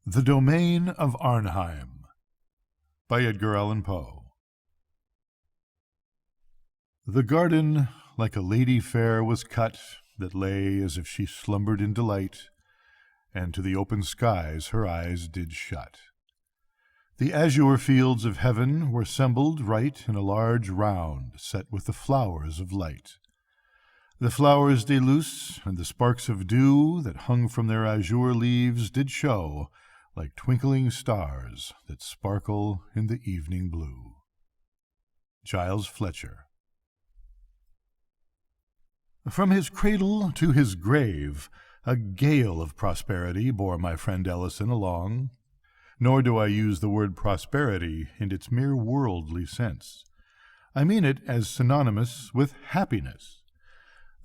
The Domain of Arnheim by Edgar Allan Poe. The garden like a lady fair was cut, that lay as if she slumbered in delight, and to the open skies her eyes did shut. The azure fields of heaven were assembled right in a large round, set with the flowers of light. The flowers de luce and the sparks of dew that hung from their azure leaves did show, like twinkling stars that sparkle in the evening blue. Giles Fletcher. From his cradle to his grave, a gale of prosperity bore my friend Ellison along. Nor do I use the word prosperity in its mere worldly sense. I mean it as synonymous with happiness.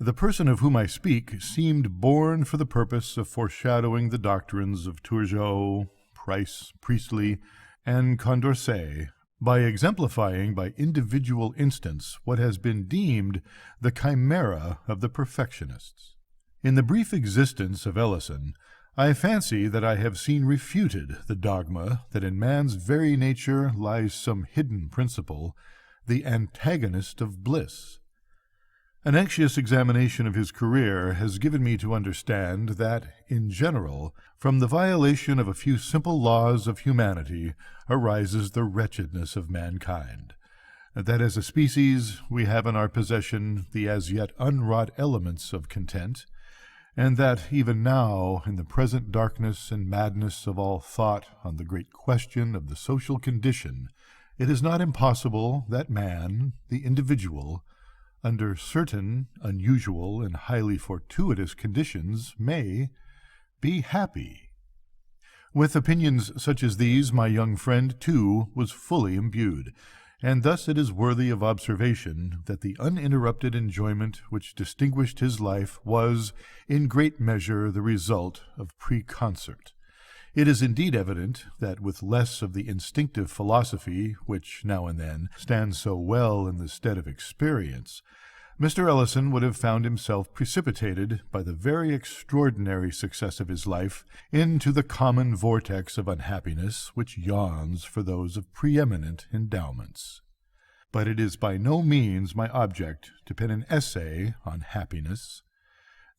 The person of whom I speak seemed born for the purpose of foreshadowing the doctrines of Turgot, Price, Priestley, and Condorcet, by exemplifying by individual instance what has been deemed the chimera of the perfectionists. In the brief existence of Ellison, I fancy that I have seen refuted the dogma that in man's very nature lies some hidden principle, the antagonist of bliss. An anxious examination of his career has given me to understand that, in general, from the violation of a few simple laws of humanity arises the wretchedness of mankind, that as a species we have in our possession the as yet unwrought elements of content, and that even now, in the present darkness and madness of all thought on the great question of the social condition, it is not impossible that man, the individual, under certain unusual and highly fortuitous conditions, may be happy. With opinions such as these, my young friend, too, was fully imbued, and thus it is worthy of observation that the uninterrupted enjoyment which distinguished his life was, in great measure, the result of preconcert. It is indeed evident that with less of the instinctive philosophy which, now and then, stands so well in the stead of experience, Mr. Ellison would have found himself precipitated by the very extraordinary success of his life into the common vortex of unhappiness which yawns for those of preeminent endowments. But it is by no means my object to pen an essay on happiness.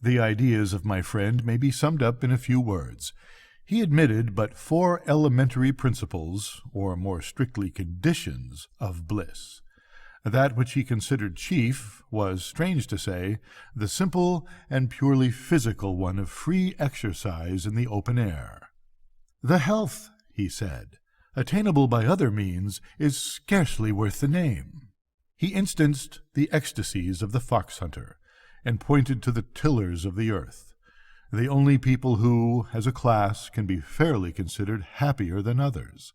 The ideas of my friend may be summed up in a few words. He admitted but 4 elementary principles, or more strictly conditions, of bliss. That which he considered chief was, strange to say, the simple and purely physical one of free exercise in the open air. The health, he said, attainable by other means, is scarcely worth the name. He instanced the ecstasies of the fox-hunter, and pointed to the tillers of the earth, the only people who, as a class, can be fairly considered happier than others.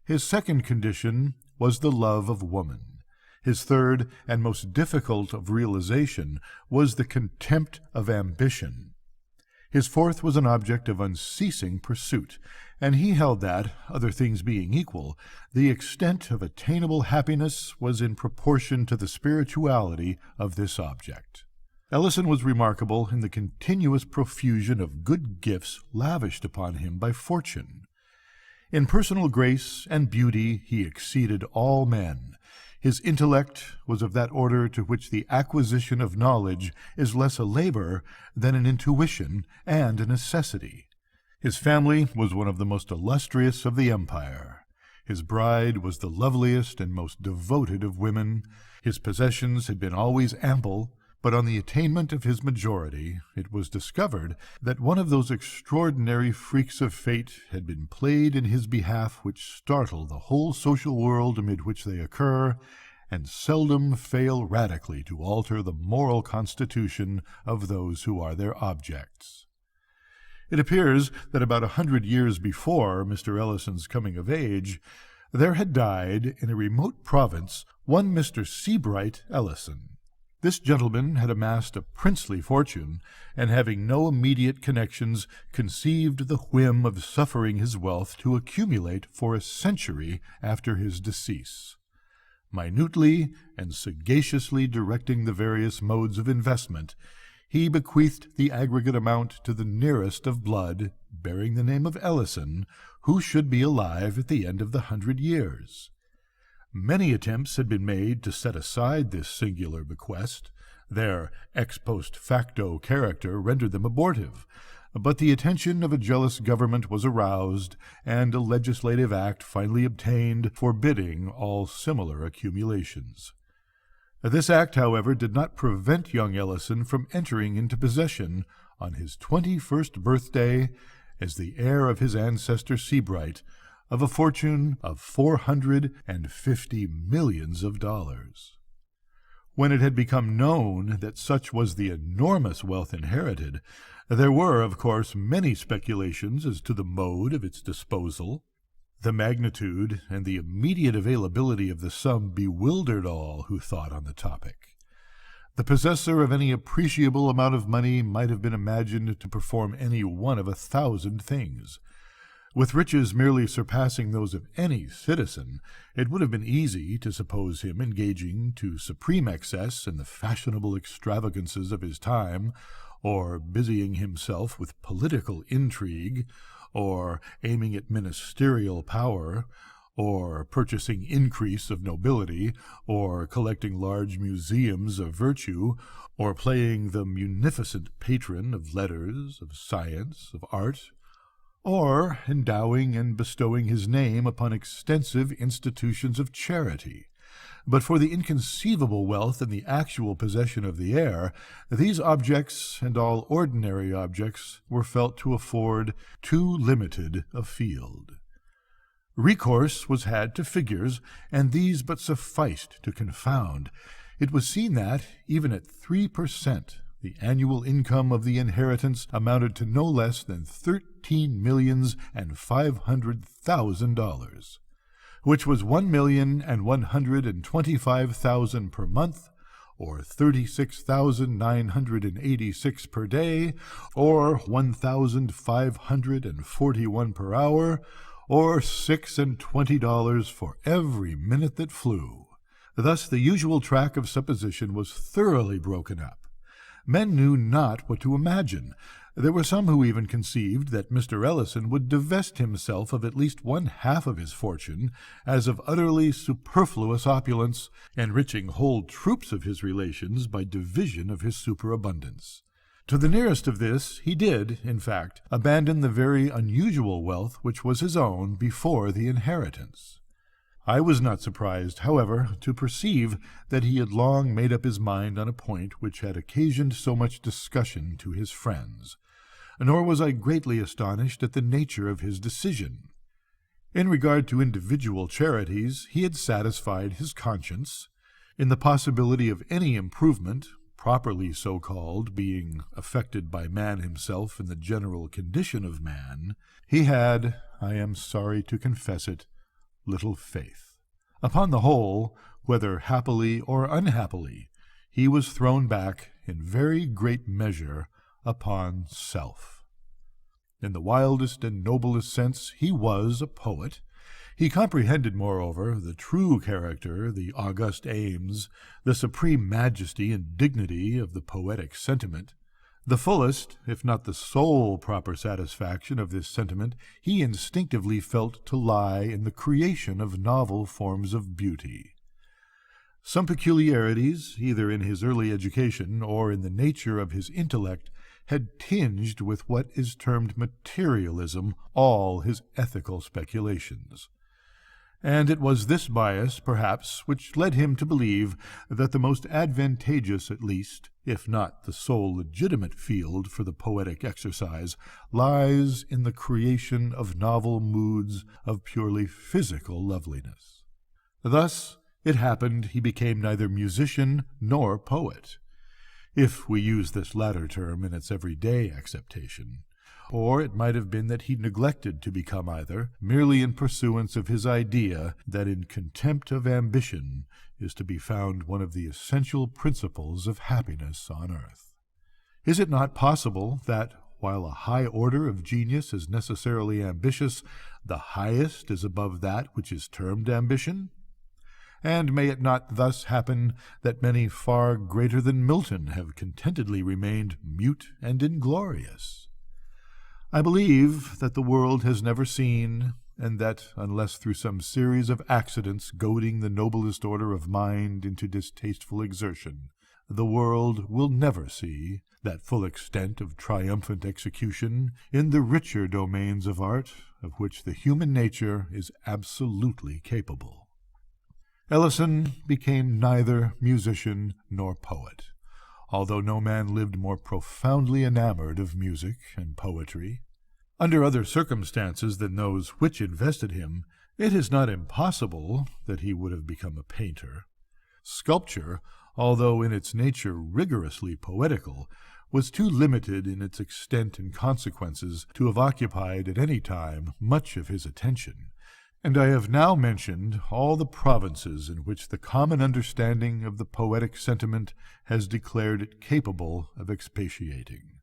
His second condition was the love of woman. His third, and most difficult of realization, was the contempt of ambition. His fourth was an object of unceasing pursuit, and he held that, other things being equal, the extent of attainable happiness was in proportion to the spirituality of this object. Ellison was remarkable in the continuous profusion of good gifts lavished upon him by fortune. In personal grace and beauty he exceeded all men. His intellect was of that order to which the acquisition of knowledge is less a labor than an intuition and a necessity. His family was one of the most illustrious of the empire. His bride was the loveliest and most devoted of women. His possessions had been always ample, but on the attainment of his majority it was discovered that one of those extraordinary freaks of fate had been played in his behalf which startle the whole social world amid which they occur, and seldom fail radically to alter the moral constitution of those who are their objects. It appears that about 100 years before Mr. Ellison's coming of age, there had died in a remote province one Mr. Seabright Ellison. This gentleman had amassed a princely fortune, and having no immediate connections, conceived the whim of suffering his wealth to accumulate for a century after his decease. Minutely and sagaciously directing the various modes of investment, he bequeathed the aggregate amount to the nearest of blood, bearing the name of Ellison, who should be alive at the end of the 100 years. Many attempts had been made to set aside this singular bequest. Their ex post facto character rendered them abortive, but the attention of a jealous government was aroused, and a legislative act finally obtained forbidding all similar accumulations. This act, however, did not prevent young Ellison from entering into possession, on his 21st birthday, as the heir of his ancestor Seabright, of a fortune of $450 millions. When it had become known that such was the enormous wealth inherited, there were, of course, many speculations as to the mode of its disposal. The magnitude and the immediate availability of the sum bewildered all who thought on the topic. The possessor of any appreciable amount of money might have been imagined to perform any one of 1,000 things. With riches merely surpassing those of any citizen, it would have been easy to suppose him engaging to supreme excess in the fashionable extravagances of his time, or busying himself with political intrigue, or aiming at ministerial power, or purchasing increase of nobility, or collecting large museums of virtue, or playing the munificent patron of letters, of science, of art, or endowing and bestowing his name upon extensive institutions of charity. But for the inconceivable wealth and the actual possession of the heir, these objects and all ordinary objects were felt to afford too limited a field. Recourse was had to figures, and these but sufficed to confound. It was seen that, even at 3%, the annual income of the inheritance amounted to no less than $13,500,000, which was $1,125,000 per month, or $36,986 per day, or $1,541 per hour, or $26 for every minute that flew. Thus the usual track of supposition was thoroughly broken up. Men knew not what to imagine. There were some who even conceived that Mr. Ellison would divest himself of at least 1/2 of his fortune, as of utterly superfluous opulence, enriching whole troops of his relations by division of his superabundance. To the nearest of this he did, in fact, abandon the very unusual wealth which was his own before the inheritance. I was not surprised, however, to perceive that he had long made up his mind on a point which had occasioned so much discussion to his friends, nor was I greatly astonished at the nature of his decision. In regard to individual charities, he had satisfied his conscience. In the possibility of any improvement, properly so called, being effected by man himself in the general condition of man, he had, I am sorry to confess it, little faith. Upon the whole, whether happily or unhappily, he was thrown back in very great measure upon self. In the wildest and noblest sense he was a poet. He comprehended, moreover, the true character, the august aims, the supreme majesty and dignity of the poetic sentiment. The fullest, if not the sole proper satisfaction of this sentiment, he instinctively felt to lie in the creation of novel forms of beauty. Some peculiarities, either in his early education or in the nature of his intellect, had tinged with what is termed materialism all his ethical speculations. And it was this bias, perhaps, which led him to believe that the most advantageous, at least, if not the sole legitimate field for the poetic exercise, lies in the creation of novel moods of purely physical loveliness. Thus it happened he became neither musician nor poet, if we use this latter term in its everyday acceptation. Or it might have been that he neglected to become either, merely in pursuance of his idea that in contempt of ambition is to be found one of the essential principles of happiness on earth. Is it not possible that, while a high order of genius is necessarily ambitious, the highest is above that which is termed ambition? And may it not thus happen that many far greater than Milton have contentedly remained mute and inglorious? I believe that the world has never seen, and that, unless through some series of accidents goading the noblest order of mind into distasteful exertion, the world will never see that full extent of triumphant execution in the richer domains of art of which the human nature is absolutely capable. Ellison became neither musician nor poet, although no man lived more profoundly enamored of music and poetry. Under other circumstances than those which invested him, it is not impossible that he would have become a painter. Sculpture, although in its nature rigorously poetical, was too limited in its extent and consequences to have occupied at any time much of his attention, and I have now mentioned all the provinces in which the common understanding of the poetic sentiment has declared it capable of expatiating.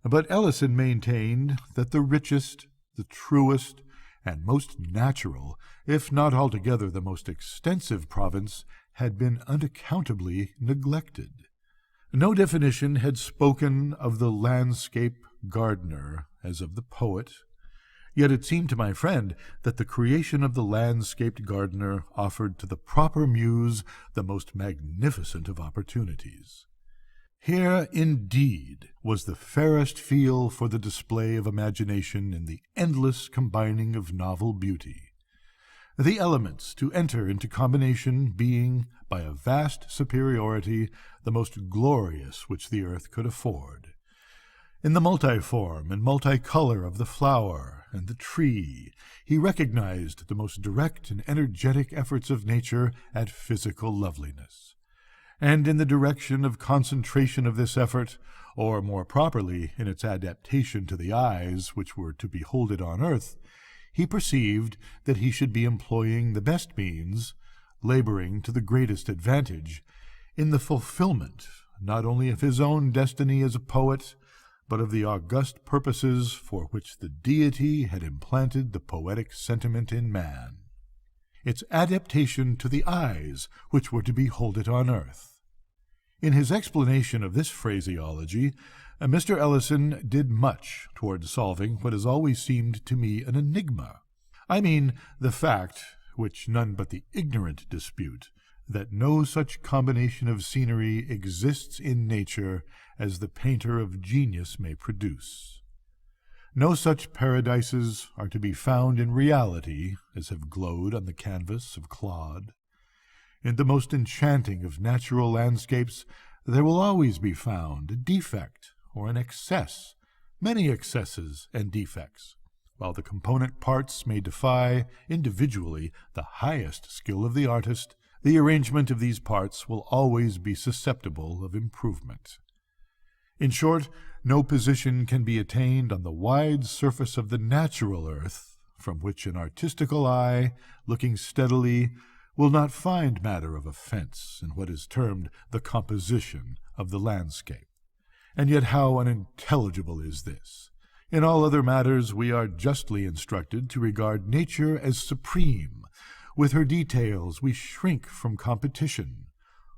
But Ellison maintained that the richest, the truest, and most natural, if not altogether the most extensive province, had been unaccountably neglected. No definition had spoken of the landscape gardener as of the poet, yet it seemed to my friend that the creation of the landscaped gardener offered to the proper muse the most magnificent of opportunities. Here, indeed, was the fairest field for the display of imagination in the endless combining of novel beauty, the elements to enter into combination being, by a vast superiority, the most glorious which the earth could afford. In the multiform and multicolor of the flower and the tree, he recognized the most direct and energetic efforts of nature at physical loveliness. And in the direction of concentration of this effort, or more properly in its adaptation to the eyes which were to behold it on earth, he perceived that he should be employing the best means, laboring to the greatest advantage, in the fulfillment not only of his own destiny as a poet, but of the august purposes for which the deity had implanted the poetic sentiment in man, its adaptation to the eyes which were to behold it on earth. In his explanation of this phraseology, Mr. Ellison did much toward solving what has always seemed to me an enigma. I mean the fact, which none but the ignorant dispute, that no such combination of scenery exists in nature as the painter of genius may produce. No such paradises are to be found in reality as have glowed on the canvas of Claude. In the most enchanting of natural landscapes there will always be found a defect or an excess, many excesses and defects, while the component parts may defy, individually, the highest skill of the artist. The arrangement of these parts will always be susceptible of improvement. In short, no position can be attained on the wide surface of the natural earth from which an artistical eye, looking steadily, will not find matter of offense in what is termed the composition of the landscape. And yet how unintelligible is this! In all other matters we are justly instructed to regard nature as supreme. With her details we shrink from competition.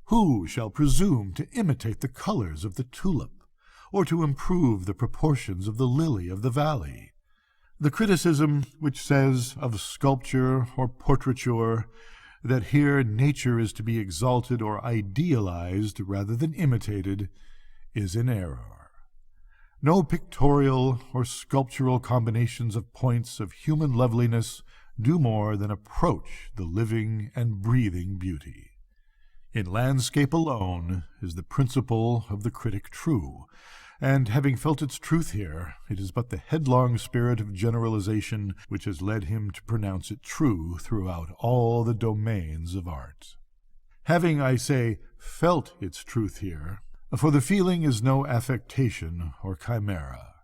Who shall presume to imitate the colors of the tulip, or to improve the proportions of the lily of the valley? The criticism which says of sculpture or portraiture that here nature is to be exalted or idealized rather than imitated is in error. No pictorial or sculptural combinations of points of human loveliness do more than approach the living and breathing beauty. In landscape alone is the principle of the critic true, and having felt its truth here, it is but the headlong spirit of generalization which has led him to pronounce it true throughout all the domains of art. Having, I say, felt its truth here, for the feeling is no affectation or chimera.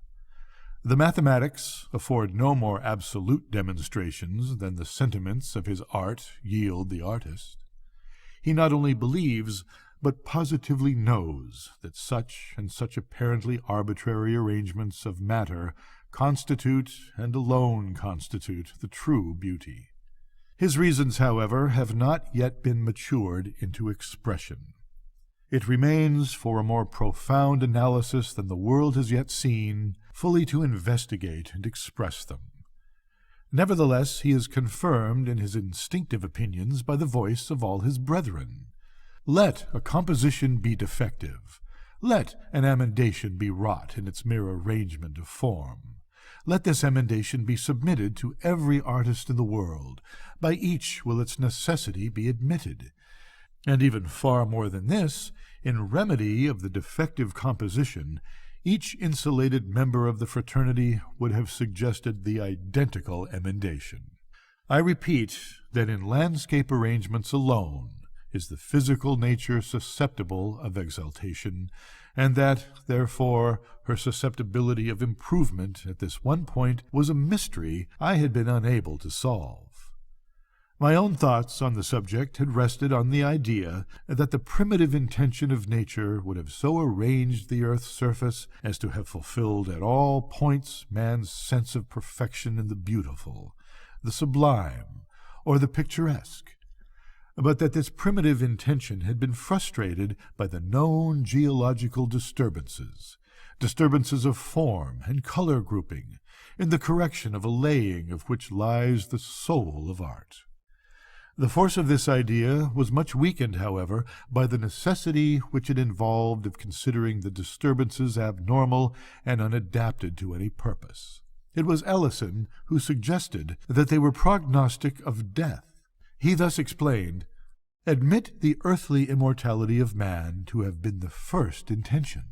The mathematics afford no more absolute demonstrations than the sentiments of his art yield the artist. He not only believes, but positively knows that such and such apparently arbitrary arrangements of matter constitute and alone constitute the true beauty. His reasons, however, have not yet been matured into expression. It remains for a more profound analysis than the world has yet seen, fully to investigate and express them. Nevertheless, he is confirmed in his instinctive opinions by the voice of all his brethren. Let a composition be defective. Let an emendation be wrought in its mere arrangement of form. Let this emendation be submitted to every artist in the world. By each will its necessity be admitted. And even far more than this, in remedy of the defective composition, each insulated member of the fraternity would have suggested the identical emendation. I repeat that in landscape arrangements alone is the physical nature susceptible of exaltation, and that, therefore, her susceptibility of improvement at this one point was a mystery I had been unable to solve. My own thoughts on the subject had rested on the idea that the primitive intention of nature would have so arranged the earth's surface as to have fulfilled at all points man's sense of perfection in the beautiful, the sublime, or the picturesque, but that this primitive intention had been frustrated by the known geological disturbances of form and color grouping, in the correction of a laying of which lies the soul of art. The force of this idea was much weakened, however, by the necessity which it involved of considering the disturbances abnormal and unadapted to any purpose. It was Ellison who suggested that they were prognostic of death. He thus explained, "Admit the earthly immortality of man to have been the first intention.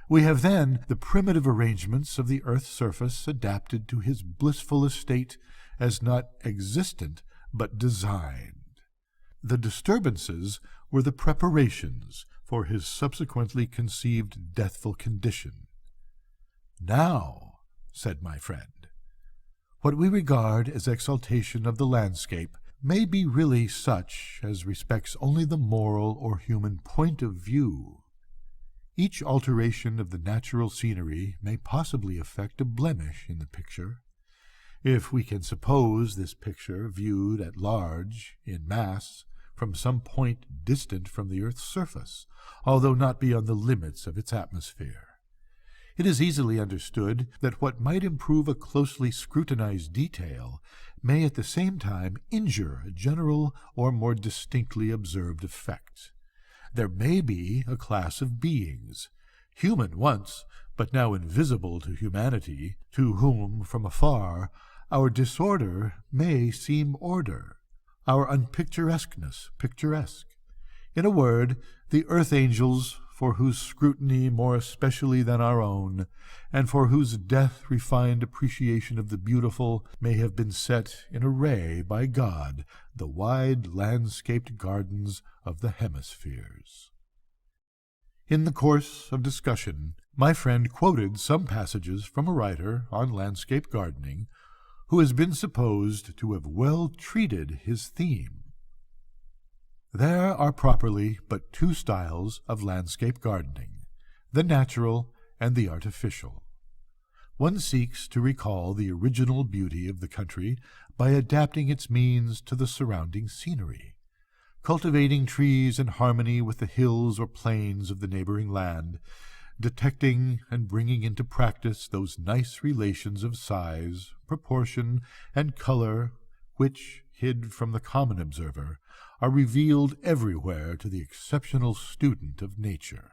We have then the primitive arrangements of the earth's surface adapted to his blissful estate as not existent but designed. The disturbances were the preparations for his subsequently conceived deathful condition. Now," said my friend, "what we regard as exaltation of the landscape may be really such as respects only the moral or human point of view. Each alteration of the natural scenery may possibly affect a blemish in the picture, if we can suppose this picture viewed at large, in mass, from some point distant from the earth's surface, although not beyond the limits of its atmosphere. It is easily understood that what might improve a closely scrutinized detail may at the same time injure a general or more distinctly observed effect. There may be a class of beings, human once, but now invisible to humanity, to whom, from afar, our disorder may seem order, our unpicturesqueness picturesque. In a word, the earth angels, for whose scrutiny more especially than our own, and for whose death-refined appreciation of the beautiful, may have been set in array by God the wide landscaped gardens of the hemispheres." In the course of discussion, my friend quoted some passages from a writer on landscape gardening who has been supposed to have well treated his theme. There are properly but two styles of landscape gardening, the natural and the artificial. One seeks to recall the original beauty of the country by adapting its means to the surrounding scenery, cultivating trees in harmony with the hills or plains of the neighboring land, detecting and bringing into practice those nice relations of size, proportion, and color which, hid from the common observer, are revealed everywhere to the exceptional student of nature.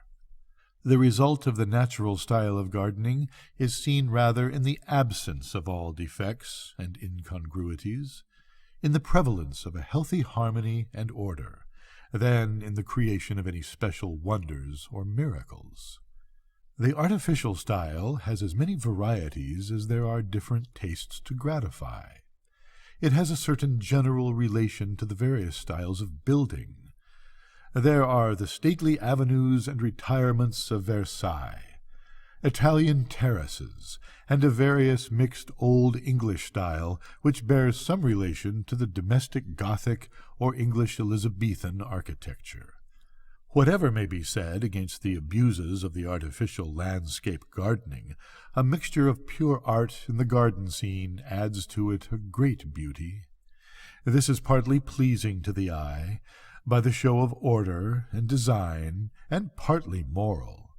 The result of the natural style of gardening is seen rather in the absence of all defects and incongruities, in the prevalence of a healthy harmony and order, than in the creation of any special wonders or miracles. The artificial style has as many varieties as there are different tastes to gratify. It has a certain general relation to the various styles of building. There are the stately avenues and retirements of Versailles, Italian terraces, and a various mixed Old English style which bears some relation to the domestic Gothic or English Elizabethan architecture. Whatever may be said against the abuses of the artificial landscape gardening, a mixture of pure art in the garden scene adds to it a great beauty. This is partly pleasing to the eye, by the show of order and design, and partly moral.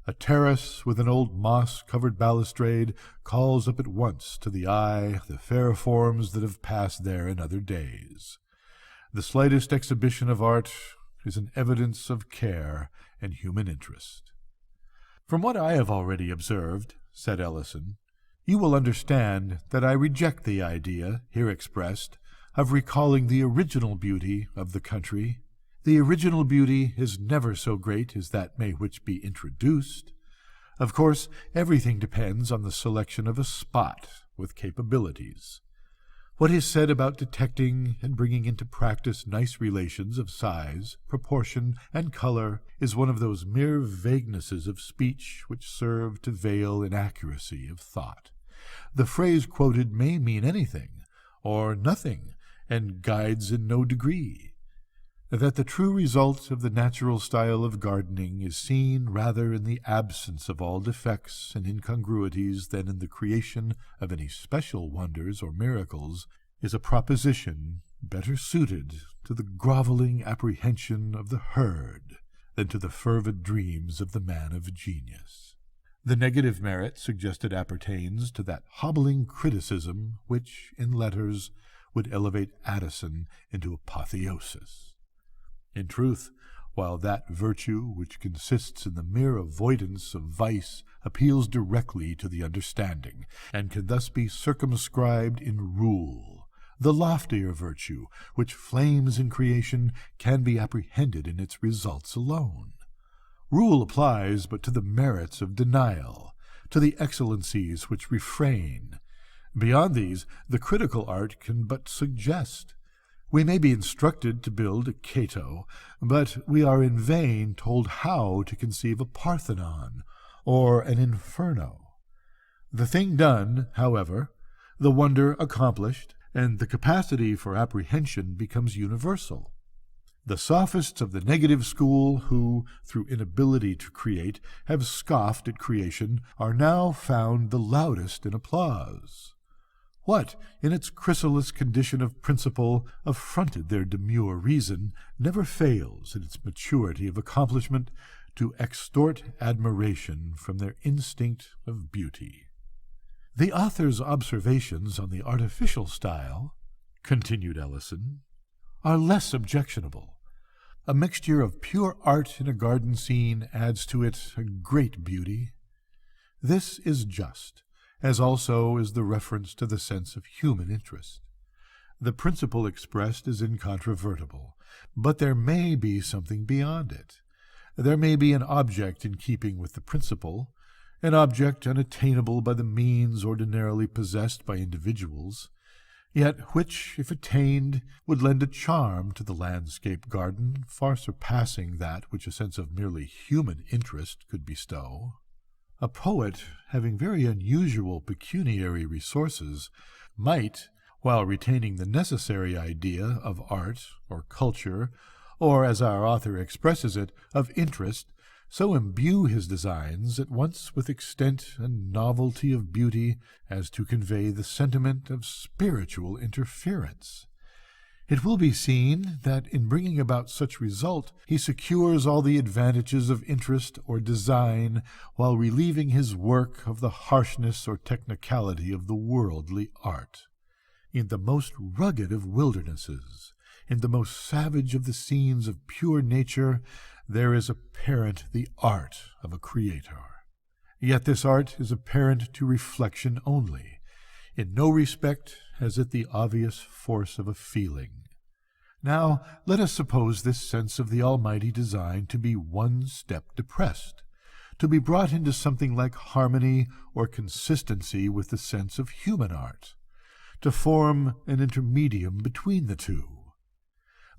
A terrace with an old moss-covered balustrade calls up at once to the eye the fair forms that have passed there in other days. The slightest exhibition of art is an evidence of care and human interest. "From what I have already observed," said Ellison, "you will understand that I reject the idea, here expressed, of recalling the original beauty of the country. The original beauty is never so great as that may which be introduced. Of course, everything depends on the selection of a spot with capabilities. What is said about detecting and bringing into practice nice relations of size, proportion, and color is one of those mere vaguenesses of speech which serve to veil inaccuracy of thought. The phrase quoted may mean anything, or nothing, and guides in no degree. That the true result of the natural style of gardening is seen rather in the absence of all defects and incongruities than in the creation of any special wonders or miracles is a proposition better suited to the grovelling apprehension of the herd than to the fervid dreams of the man of genius. The negative merit suggested appertains to that hobbling criticism which, in letters, would elevate Addison into apotheosis. In truth, while that virtue which consists in the mere avoidance of vice appeals directly to the understanding, and can thus be circumscribed in rule, the loftier virtue, which flames in creation, can be apprehended in its results alone. Rule applies but to the merits of denial, to the excellencies which refrain. Beyond these, the critical art can but suggest. We may be instructed to build a Cato, but we are in vain told how to conceive a Parthenon or an Inferno. The thing done, however, the wonder accomplished, and the capacity for apprehension becomes universal. The sophists of the negative school, who, through inability to create, have scoffed at creation, are now found the loudest in applause. What, in its chrysalis condition of principle, affronted their demure reason, never fails, in its maturity of accomplishment, to extort admiration from their instinct of beauty. The author's observations on the artificial style, continued Ellison, are less objectionable. A mixture of pure art in a garden scene adds to it a great beauty. This is just, as also is the reference to the sense of human interest. The principle expressed is incontrovertible, but there may be something beyond it. There may be an object in keeping with the principle, an object unattainable by the means ordinarily possessed by individuals, yet which, if attained, would lend a charm to the landscape garden far surpassing that which a sense of merely human interest could bestow. A poet, having very unusual pecuniary resources, might, while retaining the necessary idea of art or culture, or, as our author expresses it, of interest, so imbue his designs at once with extent and novelty of beauty as to convey the sentiment of spiritual interference. It will be seen that in bringing about such result he secures all the advantages of interest or design while relieving his work of the harshness or technicality of the worldly art. In the most rugged of wildernesses, in the most savage of the scenes of pure nature, there is apparent the art of a creator. Yet this art is apparent to reflection only. In no respect has it the obvious force of a feeling. Now let us suppose this sense of the almighty design to be one step depressed, to be brought into something like harmony or consistency with the sense of human art, to form an intermedium between the two.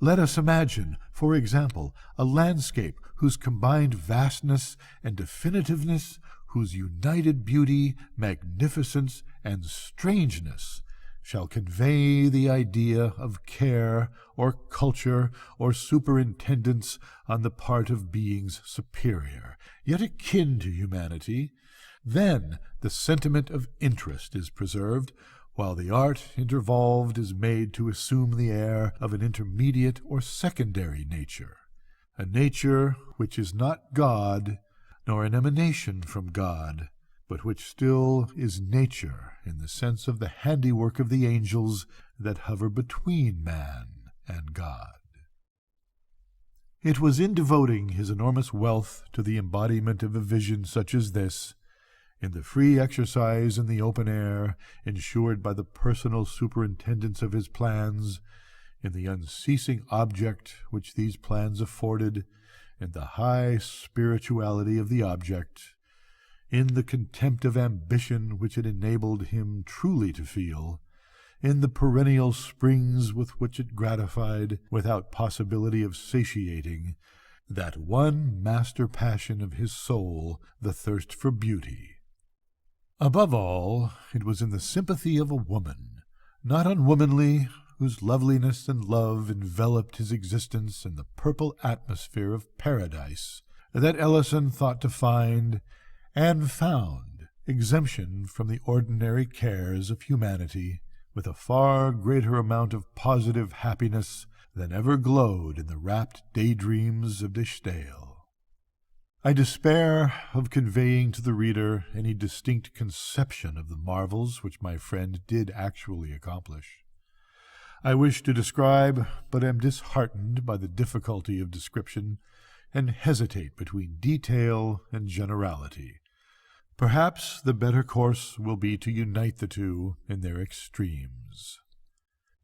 Let us imagine, for example, a landscape whose combined vastness and definitiveness, whose united beauty, magnificence, and strangeness shall convey the idea of care or culture or superintendence on the part of beings superior, yet akin to humanity. Then the sentiment of interest is preserved, while the art intervolved is made to assume the air of an intermediate or secondary nature, a nature which is not God, nor an emanation from God, but which still is nature in the sense of the handiwork of the angels that hover between man and God. It was in devoting his enormous wealth to the embodiment of a vision such as this, in the free exercise in the open air, ensured by the personal superintendence of his plans, in the unceasing object which these plans afforded, in the high spirituality of the object, in the contempt of ambition which it enabled him truly to feel, in the perennial springs with which it gratified, without possibility of satiating, that one master passion of his soul, the thirst for beauty. Above all, it was in the sympathy of a woman, not unwomanly, whose loveliness and love enveloped his existence in the purple atmosphere of paradise, that Ellison thought to find, and found, exemption from the ordinary cares of humanity, with a far greater amount of positive happiness than ever glowed in the rapt daydreams of de Stael. I despair of conveying to the reader any distinct conception of the marvels which my friend did actually accomplish. I wish to describe, but am disheartened by the difficulty of description, and hesitate between detail and generality. Perhaps the better course will be to unite the two in their extremes.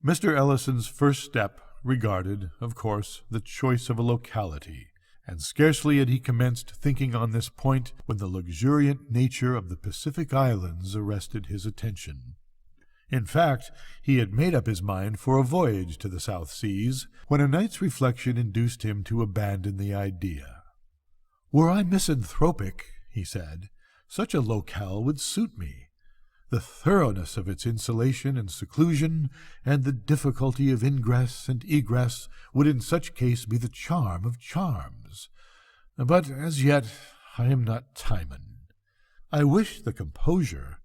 Mr. Ellison's first step regarded, of course, the choice of a locality, and scarcely had he commenced thinking on this point when the luxuriant nature of the Pacific Islands arrested his attention. In fact, he had made up his mind for a voyage to the South Seas, when a night's reflection induced him to abandon the idea. "Were I misanthropic," he said, "such a locale would suit me. The thoroughness of its insulation and seclusion, and the difficulty of ingress and egress, would in such case be the charm of charms. But as yet I am not Timon. I wish the composure,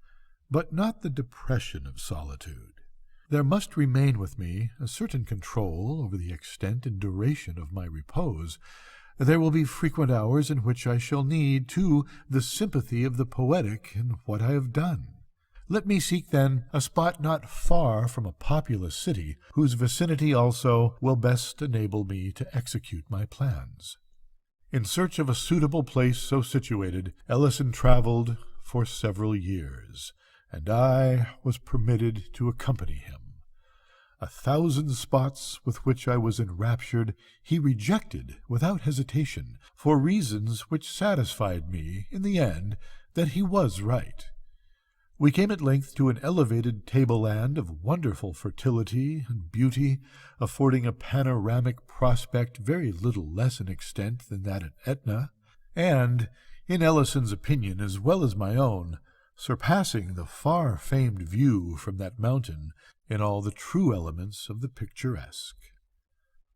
but not the depression of solitude. There must remain with me a certain control over the extent and duration of my repose. There will be frequent hours in which I shall need, too, the sympathy of the poetic in what I have done. Let me seek, then, a spot not far from a populous city, whose vicinity also will best enable me to execute my plans." In search of a suitable place so situated, Ellison travelled for several years, and I was permitted to accompany him. 1,000 spots with which I was enraptured he rejected without hesitation, for reasons which satisfied me, in the end, that he was right. We came at length to an elevated tableland of wonderful fertility and beauty, affording a panoramic prospect very little less in extent than that at Etna, and, in Ellison's opinion as well as my own, surpassing the far-famed view from that mountain in all the true elements of the picturesque.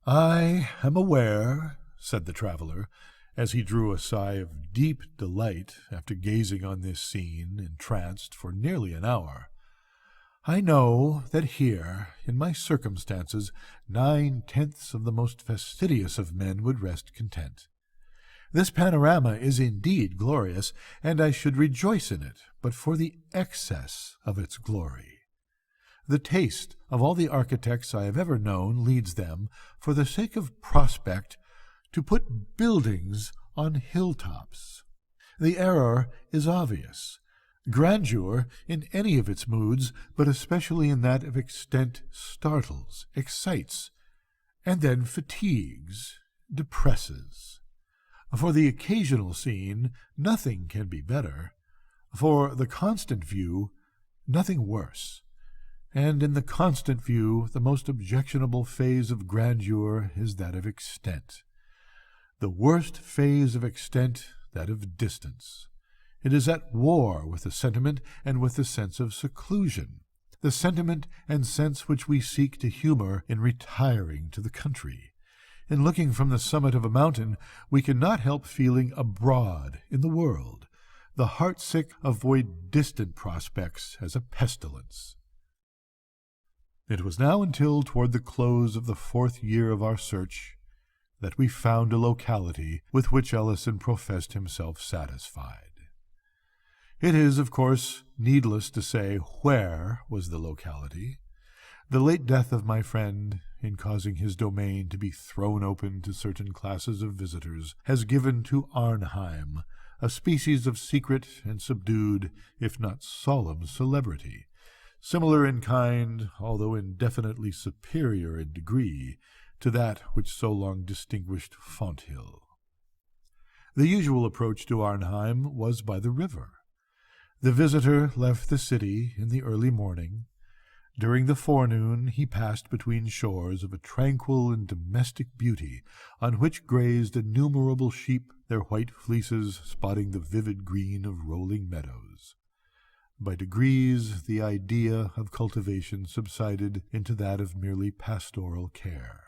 "I am aware," said the traveller, as he drew a sigh of deep delight after gazing on this scene, entranced, for nearly an hour, "I know that here, in my circumstances, 9/10 of the most fastidious of men would rest content. This panorama is indeed glorious, and I should rejoice in it, but for the excess of its glory. The taste of all the architects I have ever known leads them, for the sake of prospect, to put buildings on hilltops. The error is obvious. Grandeur, in any of its moods, but especially in that of extent, startles, excites, and then fatigues, depresses. For the occasional scene, nothing can be better. For the constant view, nothing worse. And in the constant view, the most objectionable phase of grandeur is that of extent. The worst phase of extent, that of distance. It is at war with the sentiment and with the sense of seclusion, the sentiment and sense which we seek to humor in retiring to the country. In looking from the summit of a mountain, we cannot help feeling abroad in the world. The heartsick avoid distant prospects as a pestilence. It was now until toward the close of the 4th year of our search that we found a locality with which Ellison professed himself satisfied. It is, of course, needless to say where was the locality. The late death of my friend, in causing his domain to be thrown open to certain classes of visitors, has given to Arnheim a species of secret and subdued, if not solemn, celebrity, similar in kind, although indefinitely superior in degree, to that which so long distinguished Fonthill. The usual approach to Arnheim was by the river. The visitor left the city in the early morning. During the forenoon he passed between shores of a tranquil and domestic beauty, on which grazed innumerable sheep, their white fleeces spotting the vivid green of rolling meadows. By degrees the idea of cultivation subsided into that of merely pastoral care.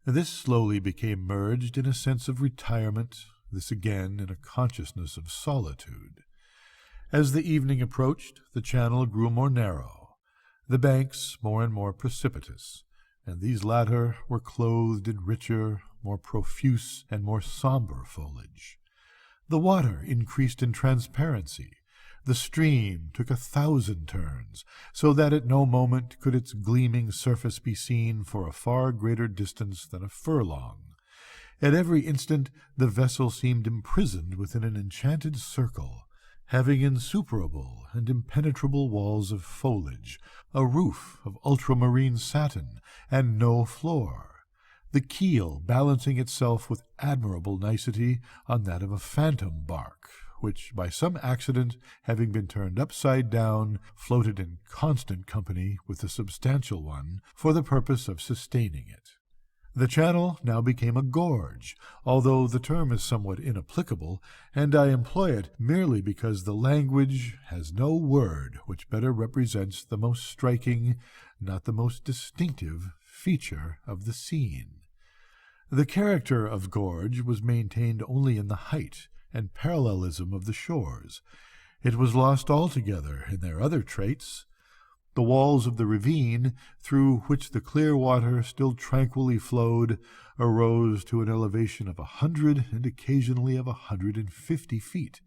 This slowly became merged in a sense of retirement, this again in a consciousness of solitude. As the evening approached, the channel grew more narrow, the banks more and more precipitous, and these latter were clothed in richer, more profuse, and more sombre foliage. The water increased in transparency. The stream took 1,000 turns, so that at no moment could its gleaming surface be seen for a far greater distance than a furlong. At every instant the vessel seemed imprisoned within an enchanted circle, having insuperable and impenetrable walls of foliage, a roof of ultramarine satin, and no floor, the keel balancing itself with admirable nicety on that of a phantom bark, which, by some accident, having been turned upside down, floated in constant company with the substantial one for the purpose of sustaining it. The channel now became a gorge, although the term is somewhat inapplicable, and I employ it merely because the language has no word which better represents the most striking, not the most distinctive, feature of the scene. The character of gorge was maintained only in the height and parallelism of the shores. It was lost altogether in their other traits. The walls of the ravine, through which the clear water still tranquilly flowed, arose to an elevation of 100 and occasionally of 150 feet,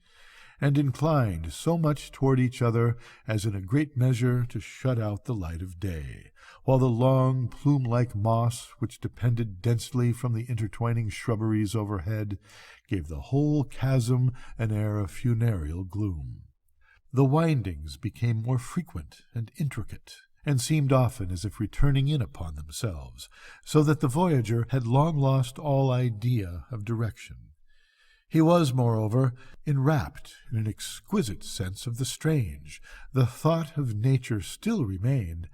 and inclined so much toward each other as in a great measure to shut out the light of day, while the long plume-like moss which depended densely from the intertwining shrubberies overhead gave the whole chasm an air of funereal gloom. The windings became more frequent and intricate, and seemed often as if returning in upon themselves, so that the voyager had long lost all idea of direction. He was, moreover, enwrapped in an exquisite sense of the strange. The thought of nature still remained,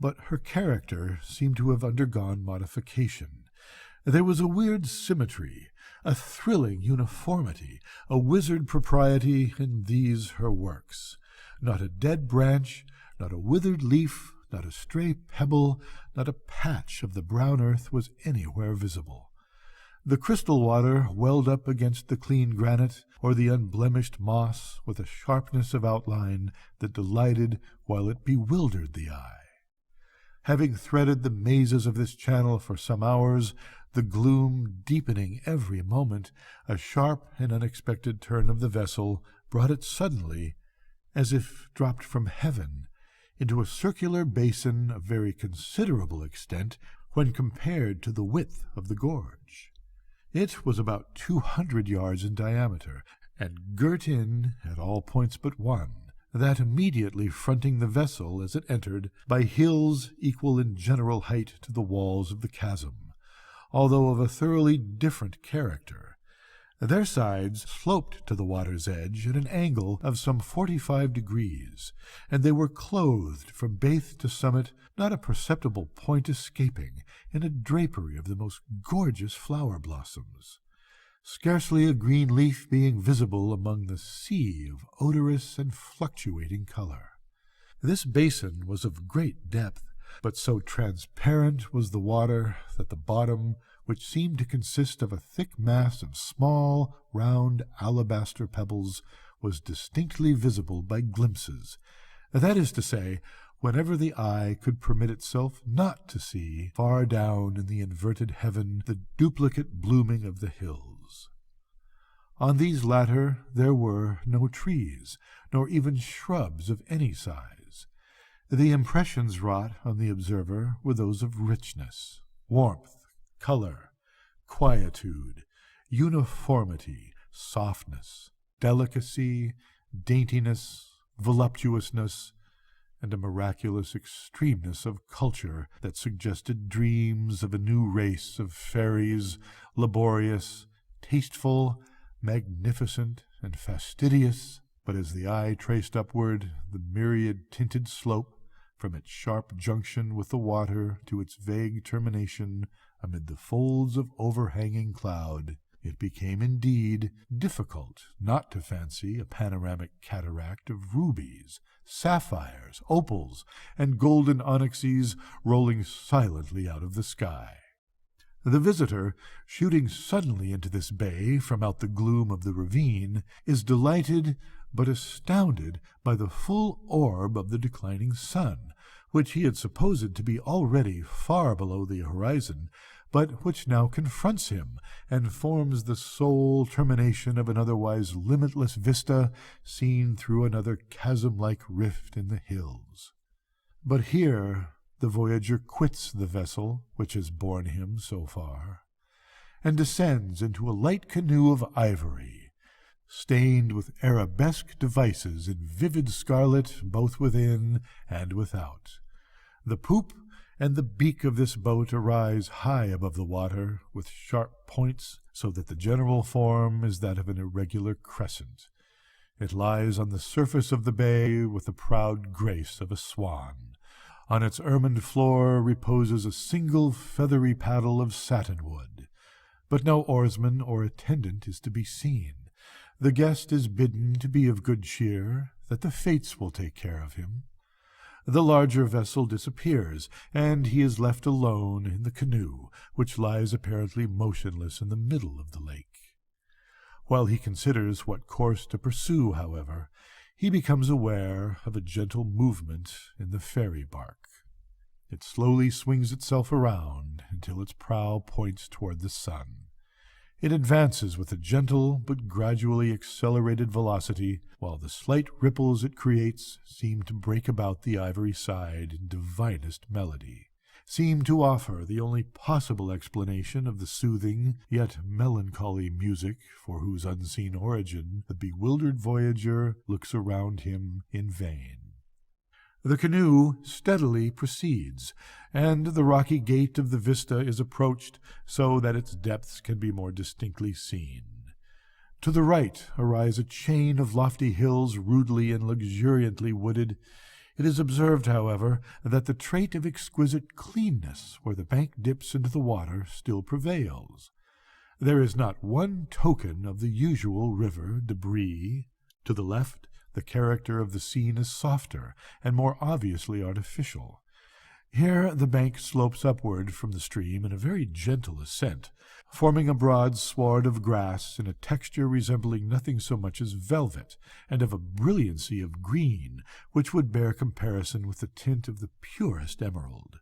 but her character seemed to have undergone modification. There was a weird symmetry, a thrilling uniformity, a wizard propriety in these her works. Not a dead branch, not a withered leaf, not a stray pebble, not a patch of the brown earth was anywhere visible. The crystal water welled up against the clean granite, or the unblemished moss, with a sharpness of outline that delighted while it bewildered the eye. Having threaded the mazes of this channel for some hours, the gloom deepening every moment, a sharp and unexpected turn of the vessel brought it suddenly, as if dropped from heaven, into a circular basin of very considerable extent when compared to the width of the gorge. It was about 200 yards in diameter, and girt in, at all points but one, that immediately fronting the vessel as it entered, by hills equal in general height to the walls of the chasm, although of a thoroughly different character. Their sides sloped to the water's edge at an angle of some 45 degrees, and they were clothed from base to summit, not a perceptible point escaping, in a drapery of the most gorgeous flower blossoms, scarcely a green leaf being visible among the sea of odorous and fluctuating color. This basin was of great depth, but so transparent was the water that the bottom, which seemed to consist of a thick mass of small, round alabaster pebbles, was distinctly visible by glimpses, that is to say, whenever the eye could permit itself not to see, far down in the inverted heaven, the duplicate blooming of the hills. On these latter there were no trees, nor even shrubs of any size. The impressions wrought on the observer were those of richness, warmth, color, quietude, uniformity, softness, delicacy, daintiness, voluptuousness, and a miraculous extremeness of culture that suggested dreams of a new race of fairies, laborious, tasteful, magnificent, and fastidious. But as the eye traced upward the myriad-tinted slope, from its sharp junction with the water to its vague termination amid the folds of overhanging cloud, it became indeed difficult not to fancy a panoramic cataract of rubies, sapphires, opals, and golden onyxes rolling silently out of the sky. The visitor, shooting suddenly into this bay from out the gloom of the ravine, is delighted but astounded by the full orb of the declining sun, which he had supposed to be already far below the horizon, but which now confronts him, and forms the sole termination of an otherwise limitless vista seen through another chasm-like rift in the hills. But here the voyager quits the vessel which has borne him so far, and descends into a light canoe of ivory, stained with arabesque devices in vivid scarlet both within and without. The poop and the beak of this boat arise high above the water, with sharp points, so that the general form is that of an irregular crescent. It lies on the surface of the bay with the proud grace of a swan. On its ermined floor reposes a single feathery paddle of satinwood, but no oarsman or attendant is to be seen. The guest is bidden to be of good cheer, that the fates will take care of him. The larger vessel disappears, and he is left alone in the canoe, which lies apparently motionless in the middle of the lake. While he considers what course to pursue, however, he becomes aware of a gentle movement in the ferry bark. It slowly swings itself around until its prow points toward the sun. It advances with a gentle but gradually accelerated velocity, while the slight ripples it creates seem to break about the ivory side in divinest melody, seem to offer the only possible explanation of the soothing yet melancholy music for whose unseen origin the bewildered voyager looks around him in vain. The canoe steadily proceeds, and the rocky gate of the vista is approached so that its depths can be more distinctly seen. To the right arise a chain of lofty hills rudely and luxuriantly wooded. It is observed, however, that the trait of exquisite cleanness where the bank dips into the water still prevails. There is not one token of the usual river debris. To the left, the character of the scene is softer and more obviously artificial. Here the bank slopes upward from the stream in a very gentle ascent, forming a broad sward of grass in a texture resembling nothing so much as velvet, and of a brilliancy of green which would bear comparison with the tint of the purest emerald.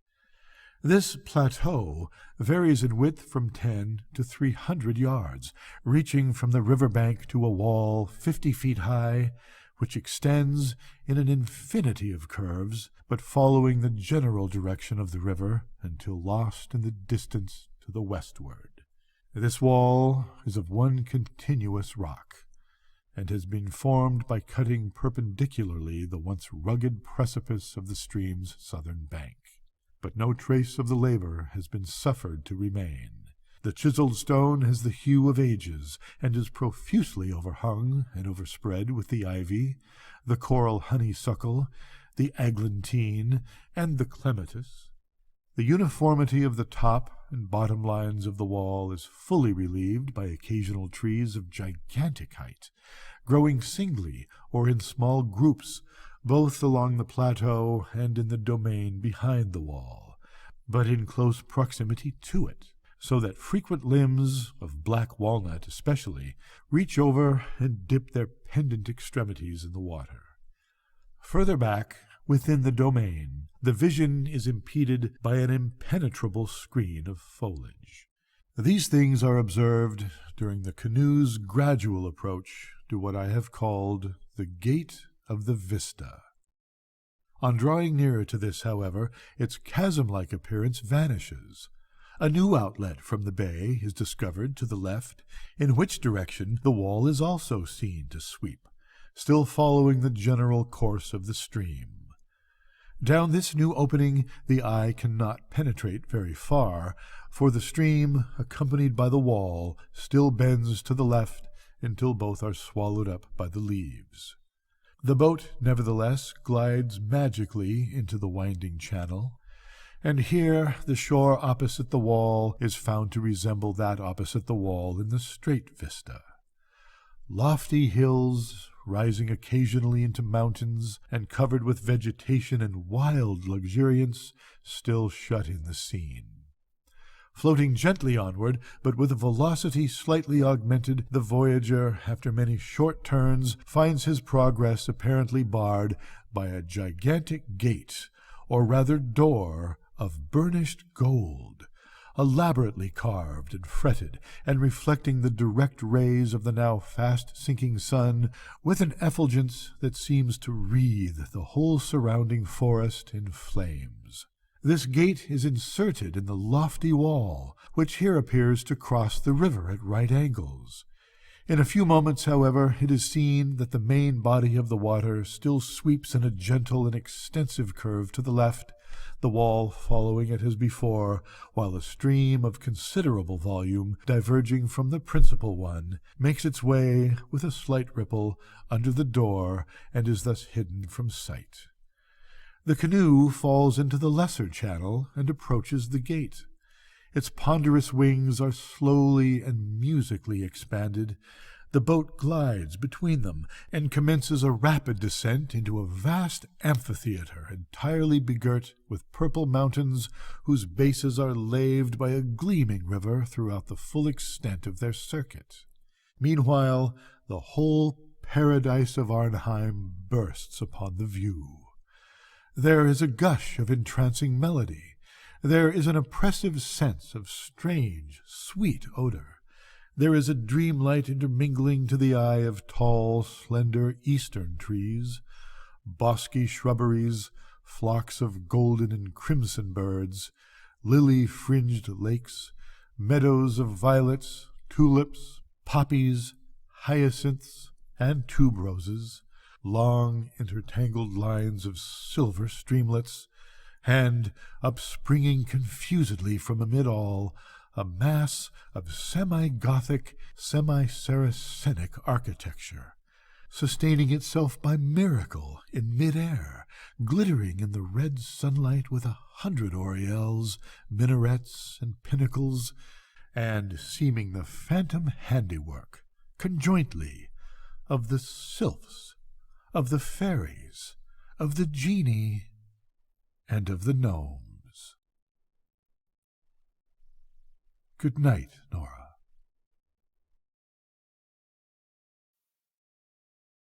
This plateau varies in width from 10 to 300 yards, reaching from the river bank to a wall 50 feet high, which extends in an infinity of curves, but following the general direction of the river until lost in the distance to the westward. This wall is of one continuous rock, and has been formed by cutting perpendicularly the once rugged precipice of the stream's southern bank. But no trace of the labor has been suffered to remain. The chiseled stone has the hue of ages, and is profusely overhung and overspread with the ivy, the coral honeysuckle, the eglantine, and the clematis. The uniformity of the top and bottom lines of the wall is fully relieved by occasional trees of gigantic height, growing singly or in small groups, both along the plateau and in the domain behind the wall, but in close proximity to it, so that frequent limbs, of black walnut especially, reach over and dip their pendant extremities in the water. Further back, Within the domain, the vision is impeded by an impenetrable screen of foliage. These things are observed during the canoe's gradual approach to what I have called the gate of the vista. On drawing nearer to this, however, its chasm-like appearance vanishes. A new outlet from the bay is discovered to the left, in which direction the wall is also seen to sweep, still following the general course of the stream. Down this new opening the eye cannot penetrate very far, for the stream, accompanied by the wall, still bends to the left until both are swallowed up by the leaves. The boat, nevertheless, glides magically into the winding channel, and here the shore opposite the wall is found to resemble that opposite the wall in the straight vista. Lofty hills, rising occasionally into mountains, and covered with vegetation and wild luxuriance, still shut in the scene. Floating gently onward, but with a velocity slightly augmented, the voyager, after many short turns, finds his progress apparently barred by a gigantic gate, or rather door, of burnished gold, elaborately carved and fretted, and reflecting the direct rays of the now fast-sinking sun with an effulgence that seems to wreathe the whole surrounding forest in flames. This gate is inserted in the lofty wall, which here appears to cross the river at right angles. In a few moments, however, it is seen that the main body of the water still sweeps in a gentle and extensive curve to the left, the wall following it as before, while a stream of considerable volume, diverging from the principal one, makes its way, with a slight ripple, under the door, and is thus hidden from sight. The canoe falls into the lesser channel and approaches the gate. Its ponderous wings are slowly and musically expanded. The boat glides between them and commences a rapid descent into a vast amphitheater entirely begirt with purple mountains whose bases are laved by a gleaming river throughout the full extent of their circuit. Meanwhile, the whole paradise of Arnheim bursts upon the view. There is a gush of entrancing melody. There is an oppressive sense of strange, sweet odor. There is a dreamlight intermingling to the eye of tall, slender eastern trees, bosky shrubberies, flocks of golden and crimson birds, lily-fringed lakes, meadows of violets, tulips, poppies, hyacinths, and tuberoses, long intertangled lines of silver streamlets, and, upspringing confusedly from amid all, a mass of semi-Gothic, semi-Saracenic architecture, sustaining itself by miracle in mid-air, glittering in the red sunlight with 100 oriels, minarets, and pinnacles, and seeming the phantom handiwork, conjointly, of the sylphs, of the fairies, of the genii, and of the gnomes. Good night, Nora.